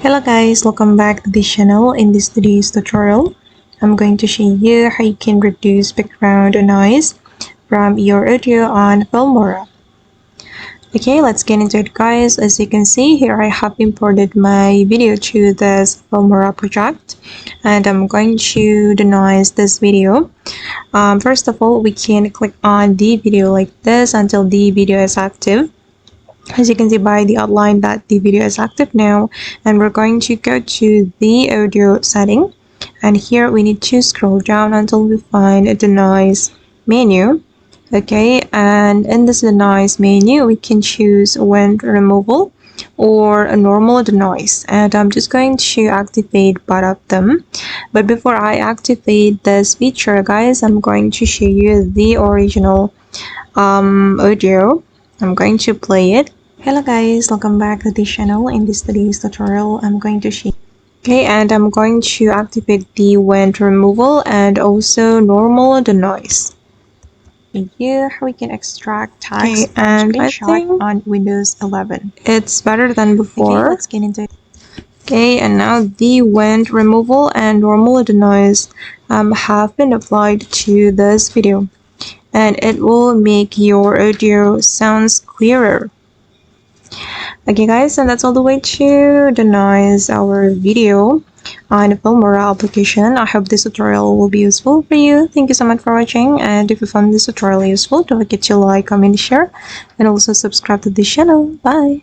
Hello guys, welcome back to this channel. In this today's tutorial, I'm going to show you how you can reduce background noise from your audio on Filmora. Okay, let's get into it guys. As you can see here, I have imported my video to this Filmora project and I'm going to denoise this video. First of all, we can click on the video like this until the video is active. As you can see by the outline that the video is active now, and we're going to go to the audio setting, and here we need to scroll down until we find the noise menu. Okay, and in this noise menu we can choose wind removal or a normal denoise, and I'm just going to activate both of them. But before I activate this feature guys, I'm going to show you the original audio. I'm going to play it. Hello guys, welcome back to this channel. In this today's tutorial, I'm going to show. Okay, and I'm going to activate the wind removal and also normal denoise. Here we can extract text and I think on Windows 11 it's better than before. Okay, let's get into it. Okay, and now the wind removal and normal denoise have been applied to this video, and it will make your audio sounds clearer. Okay guys, and that's all the way to denoise our video on the Filmora application. I hope this tutorial will be useful for you. Thank you so much for watching, and if you found this tutorial useful, don't forget to like, comment, share, and also subscribe to this channel. Bye!